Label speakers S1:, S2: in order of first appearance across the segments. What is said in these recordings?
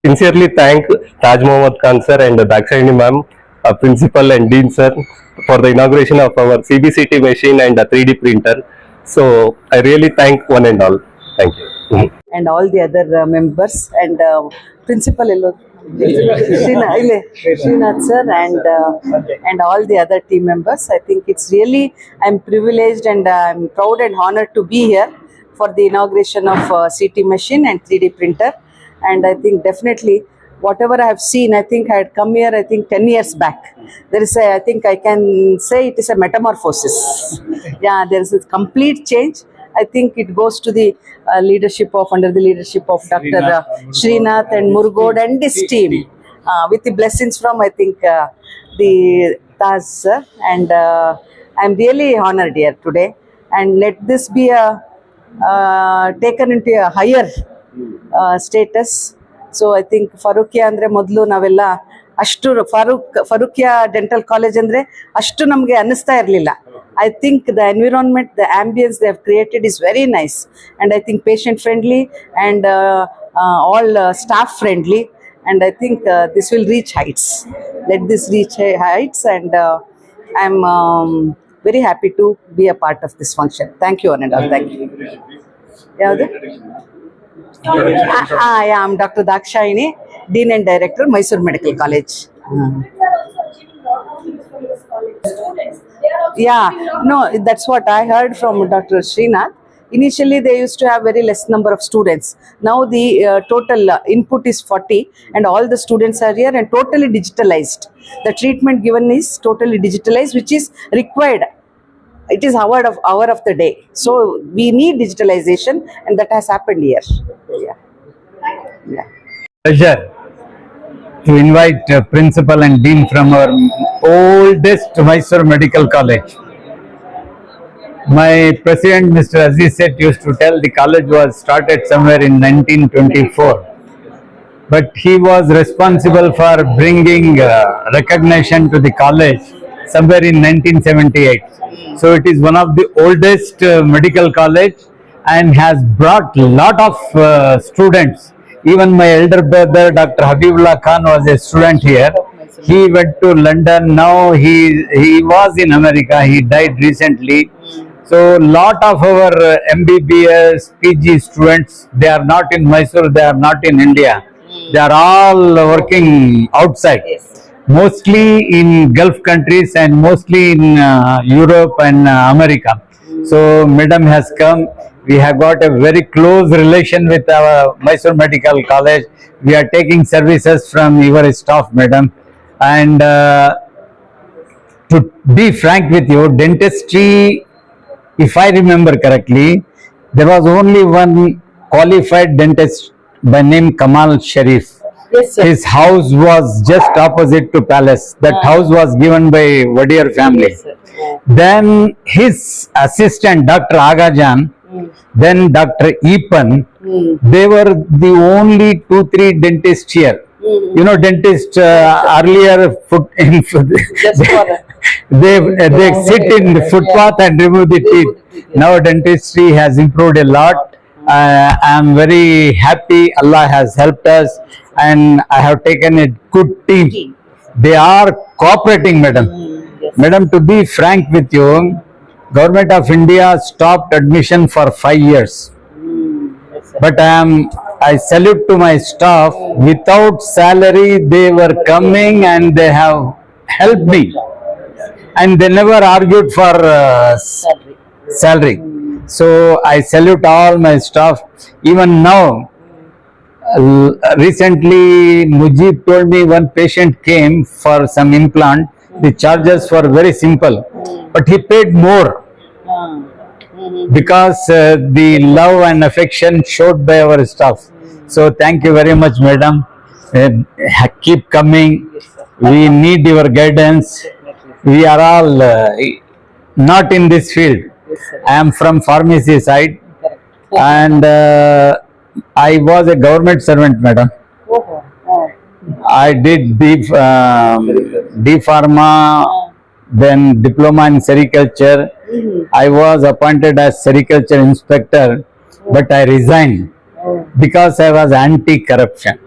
S1: sincerely thank Taj Mohammad Khan sir and Dakshayani ma'am, principal and dean sir, for the inauguration of our CBCT machine and a 3D printer. So I really thank one and all. Thank you.
S2: And all the other members and principal Srinath sir and all the other team members. I think it's really, I'm privileged and I'm proud and honored to be here for the inauguration of CT machine and 3D printer. And I think definitely whatever I have seen, I think I had come here, I think 10 years back. There is a, I think I can say it is a metamorphosis. Yeah, there is a complete change. I think it goes to the leadership of, under the leadership of Dr. Srinath and Murugod and his team, with the blessings from, I think, the Taj sir. And I'm really honored here today. And let this be a taken into a higher status. So I think Farooqia andre modlu navella ashtu Farooqia Dental College andre ashtu namge annista irlilla. I think the environment, the ambience they have created is very nice, and I think patient friendly and all staff friendly, and I think this will reach heights. Let this reach heights, and I'm very happy to be a part of this function. Thank you, Anand. Thank you. I am Dr. Dakshayani, Dean and Director, Mysore Medical College. Yeah, no, that's what I heard from Dr. Srinath. Initially, they used to have very less number of students. Now the total input is 40 and all the students are here and totally digitalized. The treatment given is totally digitalized, which is required. It is hour of the day. So we need digitalization, and that has happened here. Yeah.
S3: Pleasure to invite principal and dean from our oldest Mysore Medical College. My president, Mr. Aziz Seth, used to tell the college was started somewhere in 1924. But he was responsible for bringing recognition to the college somewhere in 1978. So it is one of the oldest medical college and has brought a lot of students. Even my elder brother, Dr. Habibullah Khan, was a student here. He went to London. Now he was in America. He died recently. So lot of our MBBS, PG students, they are not in Mysore, they are not in India. They are all working outside. Mostly in Gulf countries and mostly in Europe and America. So Madam has come. We have got a very close relation with our Mysore Medical College. We are taking services from your staff, Madam. And to be frank with you, dentistry, if I remember correctly, there was only one qualified dentist by name Kamal Sharif.
S2: Yes, sir.
S3: His house was just opposite to Palace. That house was given by Wadier family.
S2: Yes,
S3: Then his assistant, Dr. Agajan, then Dr. Epan, they were the only 2-3 dentists here. You know, dentists earlier they sit in the footpath and remove the teeth. Now dentistry has improved a lot. I am very happy. Allah has helped us, and I have taken a good team. They are cooperating, madam. Madam, to be frank with you, Government of India stopped admission for 5 years. But I salute to my staff. Without salary, they were coming and they have helped me. And they never argued for salary. So I salute all my staff. Even now, recently Mujib told me one patient came for some implant. The charges were very simple, but he paid more because the love and affection showed by our staff. So thank you very much, madam. Keep coming. We need your guidance. We are all not in this field. I am from pharmacy side, and I was a government servant, madam. I did D Pharma, then diploma in sericulture. I was appointed as sericulture inspector, but I resigned because I was anti-corruption.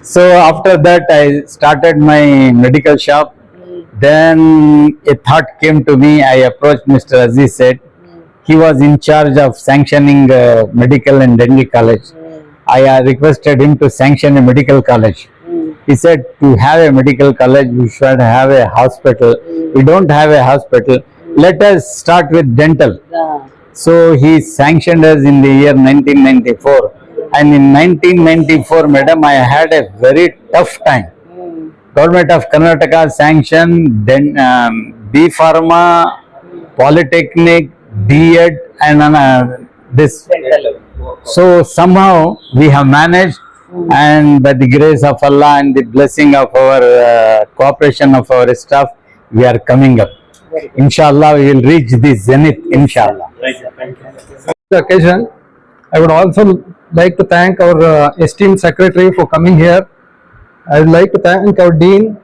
S3: So after that, I started my medical shop. Then a thought came to me. I approached Mr. Aziz said. He was in charge of sanctioning medical and dental college. I requested him to sanction a medical college. He said, to have a medical college, we should have a hospital. We don't have a hospital. Let us start with dental. So he sanctioned us in the year 1994. And in 1994, madam, I had a very tough time. Government of Karnataka sanctioned B Pharma, Polytechnic, D.Ed and this. So somehow we have managed, and by the grace of Allah and the blessing of our cooperation of our staff, we are coming up. Inshallah, we will reach the zenith, inshallah.
S4: The occasion, I would also like to thank our esteemed secretary for coming here. I would like to thank our dean,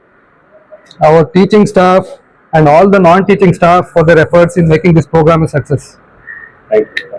S4: our teaching staff, and all the non-teaching staff for their efforts in making this program a success.
S1: Thank you.